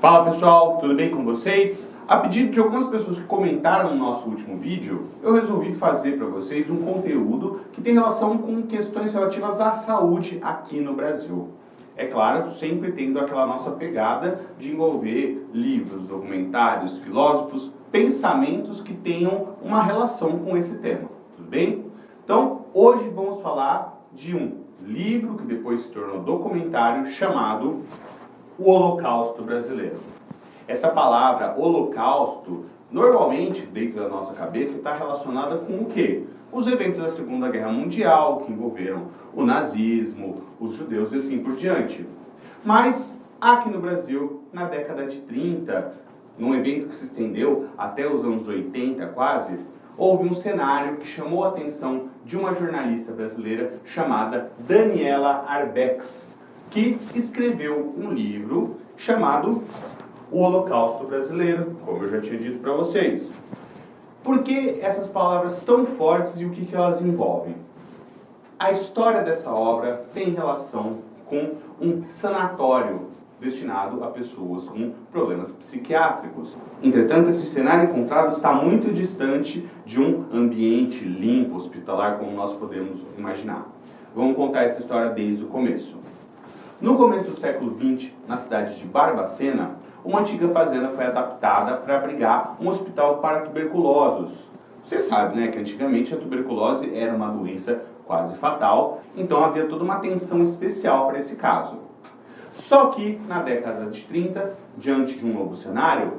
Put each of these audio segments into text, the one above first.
Fala pessoal, tudo bem com vocês? A pedido de algumas pessoas que comentaram no nosso último vídeo, eu resolvi fazer para vocês um conteúdo que tem relação com questões relativas à saúde aqui no Brasil. É claro, sempre tendo aquela nossa pegada de envolver livros, documentários, filósofos, pensamentos que tenham uma relação com esse tema, tudo bem? Então, hoje vamos falar de um livro que depois se tornou documentário chamado O Holocausto Brasileiro. Essa palavra holocausto, normalmente, dentro da nossa cabeça, está relacionada com o quê? Os eventos da Segunda Guerra Mundial, que envolveram o nazismo, os judeus e assim por diante. Mas, aqui no Brasil, na década de 30, num evento que se estendeu até os anos 80 quase, houve um cenário que chamou a atenção de uma jornalista brasileira chamada Daniela Arbex, que escreveu um livro chamado O Holocausto Brasileiro, como eu já tinha dito para vocês. Por que essas palavras tão fortes e o que elas envolvem? A história dessa obra tem relação com um sanatório destinado a pessoas com problemas psiquiátricos. Entretanto, esse cenário encontrado está muito distante de um ambiente limpo, hospitalar, como nós podemos imaginar. Vamos contar essa história desde o começo. No começo do século XX, na cidade de Barbacena, uma antiga fazenda foi adaptada para abrigar um hospital para tuberculosos. Você sabe, né, que antigamente a tuberculose era uma doença quase fatal, então havia toda uma atenção especial para esse caso. Só que, na década de 30, diante de um novo cenário,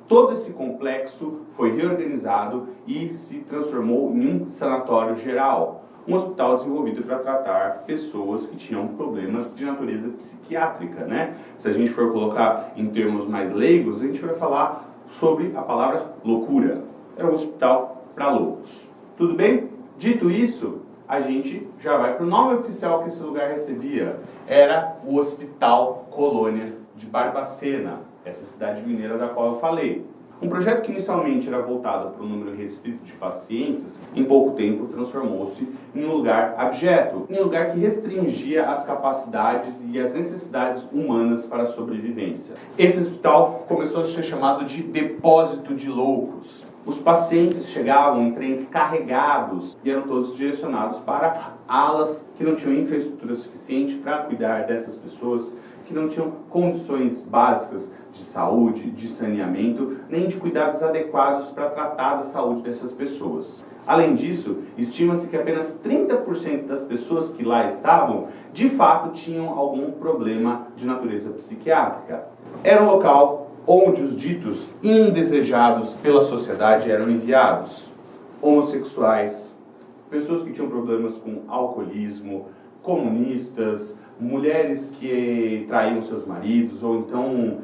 todo esse complexo foi reorganizado e se transformou em um sanatório geral. Um hospital desenvolvido para tratar pessoas que tinham problemas de natureza psiquiátrica, né? Se a gente for colocar em termos mais leigos, a gente vai falar sobre a palavra loucura. É um hospital para loucos. Tudo bem? Dito isso, a gente já vai para o nome oficial que esse lugar recebia. Era o Hospital Colônia de Barbacena, essa cidade mineira da qual eu falei. Um projeto que inicialmente era voltado para um número restrito de pacientes, em pouco tempo transformou-se em um lugar abjeto, em um lugar que restringia as capacidades e as necessidades humanas para a sobrevivência. Esse hospital começou a ser chamado de depósito de loucos. Os pacientes chegavam em trens carregados e eram todos direcionados para alas que não tinham infraestrutura suficiente para cuidar dessas pessoas, que não tinham condições básicas de saúde, de saneamento, nem de cuidados adequados para tratar da saúde dessas pessoas. Além disso, estima-se que apenas 30% das pessoas que lá estavam, de fato, tinham algum problema de natureza psiquiátrica. Era um local onde os ditos indesejados pela sociedade eram enviados. Homossexuais, pessoas que tinham problemas com alcoolismo, comunistas, mulheres que traíam seus maridos, ou então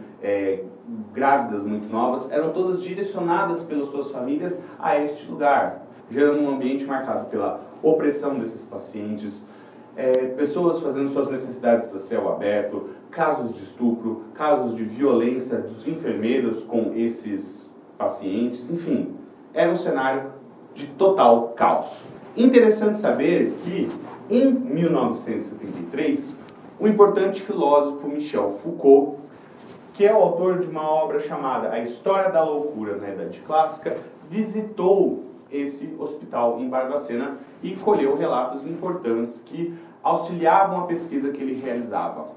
grávidas muito novas, eram todas direcionadas pelas suas famílias a este lugar, gerando um ambiente marcado pela opressão desses pacientes, pessoas fazendo suas necessidades a céu aberto, casos de estupro, casos de violência dos enfermeiros com esses pacientes, enfim, era um cenário de total caos. Interessante saber que, em 1973, o importante filósofo Michel Foucault, que é o autor de uma obra chamada A História da Loucura na Idade Clássica, visitou esse hospital em Barbacena e colheu relatos importantes que auxiliavam a pesquisa que ele realizava.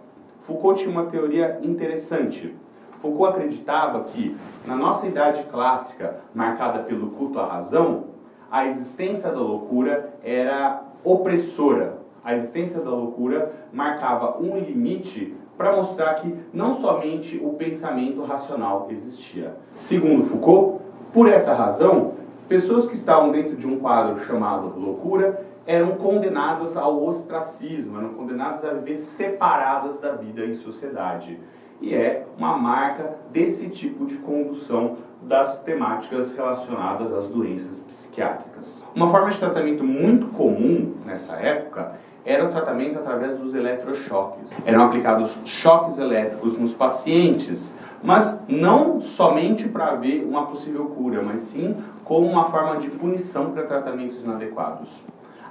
Foucault tinha uma teoria interessante. Foucault acreditava que, na nossa idade clássica, marcada pelo culto à razão, a existência da loucura era opressora. A existência da loucura marcava um limite para mostrar que não somente o pensamento racional existia. Segundo Foucault, por essa razão, pessoas que estavam dentro de um quadro chamado loucura eram condenadas ao ostracismo, eram condenadas a viver separadas da vida em sociedade. E é uma marca desse tipo de condução das temáticas relacionadas às doenças psiquiátricas. Uma forma de tratamento muito comum nessa época era o tratamento através dos eletrochoques. Eram aplicados choques elétricos nos pacientes, mas não somente para haver uma possível cura, mas sim como uma forma de punição para tratamentos inadequados.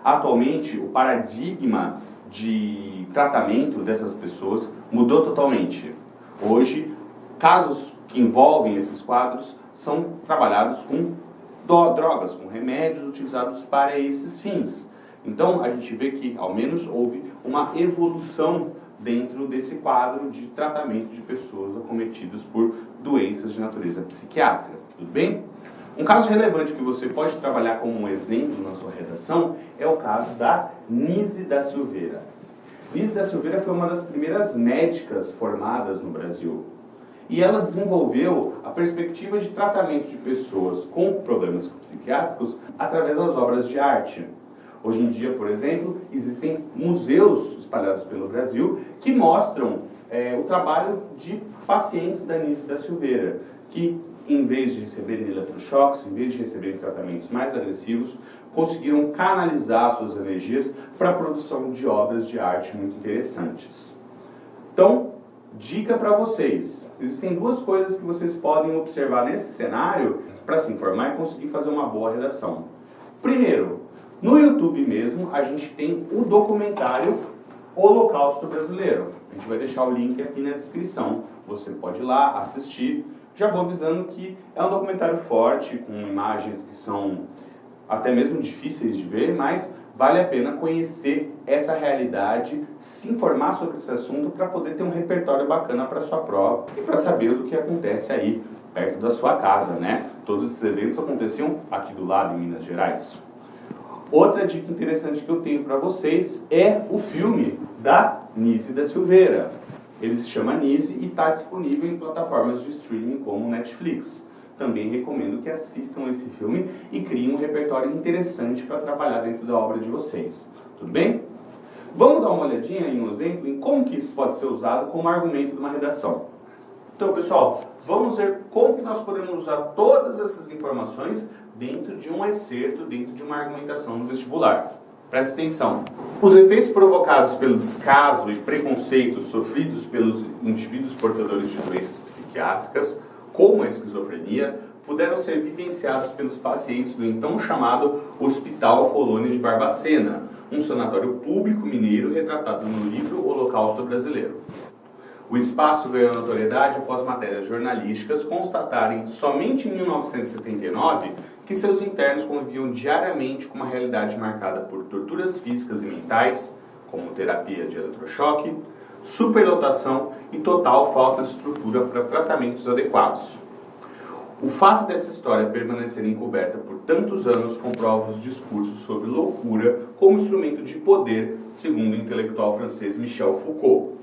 Atualmente, o paradigma de tratamento dessas pessoas mudou totalmente. Hoje, Casos que envolvem esses quadros são trabalhados com drogas, com remédios utilizados para esses fins. Então, a gente vê que, ao menos, houve uma evolução dentro desse quadro de tratamento de pessoas acometidas por doenças de natureza psiquiátrica. Tudo bem? Um caso relevante que você pode trabalhar como um exemplo na sua redação é o caso da Nise da Silveira. Nise da Silveira foi uma das primeiras médicas formadas no Brasil. E ela desenvolveu a perspectiva de tratamento de pessoas com problemas psiquiátricos através das obras de arte. Hoje em dia, por exemplo, existem museus espalhados pelo Brasil que mostram o trabalho de pacientes da Nise da Silveira, que em vez de receberem eletrochoques, em vez de receberem tratamentos mais agressivos, conseguiram canalizar suas energias para a produção de obras de arte muito interessantes. Então, dica para vocês, existem duas coisas que vocês podem observar nesse cenário para se informar e conseguir fazer uma boa redação. Primeiro, no YouTube mesmo, a gente tem o documentário Holocausto Brasileiro. A gente vai deixar o link aqui na descrição. Você pode ir lá, assistir. Já vou avisando que é um documentário forte, com imagens que são até mesmo difíceis de ver, mas vale a pena conhecer essa realidade, se informar sobre esse assunto para poder ter um repertório bacana para sua prova e para saber do que acontece aí perto da sua casa, né? Todos esses eventos aconteciam aqui do lado, em Minas Gerais. Outra dica interessante que eu tenho para vocês é o filme da Nise da Silveira. Ele se chama Nise e está disponível em plataformas de streaming como Netflix. Também recomendo que assistam esse filme e criem um repertório interessante para trabalhar dentro da obra de vocês. Tudo bem? Vamos dar uma olhadinha em um exemplo em como que isso pode ser usado como argumento de uma redação. Então, pessoal, vamos ver como que nós podemos usar todas essas informações dentro de um excerto, dentro de uma argumentação no vestibular. Preste atenção. Os efeitos provocados pelo descaso e preconceito sofridos pelos indivíduos portadores de doenças psiquiátricas, como a esquizofrenia, puderam ser vivenciados pelos pacientes do então chamado Hospital Colônia de Barbacena, um sanatório público mineiro retratado no livro Holocausto Brasileiro. O espaço ganhou notoriedade após matérias jornalísticas constatarem, somente em 1979, que seus internos conviviam diariamente com uma realidade marcada por torturas físicas e mentais, como terapia de eletrochoque, superlotação e total falta de estrutura para tratamentos adequados. O fato dessa história permanecer encoberta por tantos anos comprova os discursos sobre loucura como instrumento de poder, segundo o intelectual francês Michel Foucault.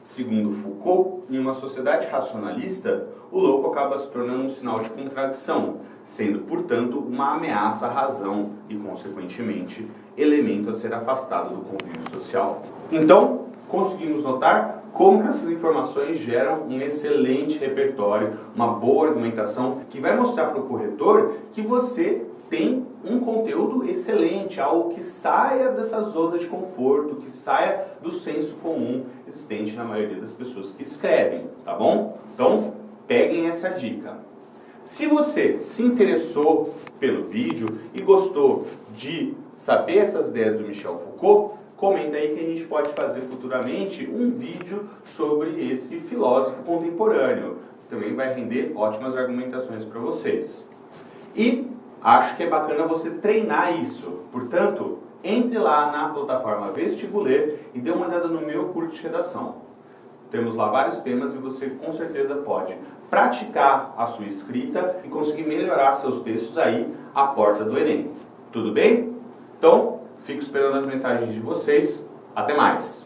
Segundo Foucault, em uma sociedade racionalista, o louco acaba se tornando um sinal de contradição, sendo, portanto, uma ameaça à razão e, consequentemente, elemento a ser afastado do convívio social. Então, conseguimos notar como que essas informações geram um excelente repertório, uma boa argumentação, que vai mostrar para o corretor que você tem um conteúdo excelente, algo que saia dessa zona de conforto, que saia do senso comum existente na maioria das pessoas que escrevem, tá bom? Então, peguem essa dica. Se você se interessou pelo vídeo e gostou de saber essas ideias do Michel Foucault, comenta aí que a gente pode fazer futuramente um vídeo sobre esse filósofo contemporâneo. Também vai render ótimas argumentações para vocês. E acho que é bacana você treinar isso. Portanto, entre lá na plataforma Vestibuler e dê uma olhada no meu curso de redação. Temos lá vários temas e você com certeza pode praticar a sua escrita e conseguir melhorar seus textos aí à porta do Enem. Tudo bem? Então, fico esperando as mensagens de vocês. Até mais!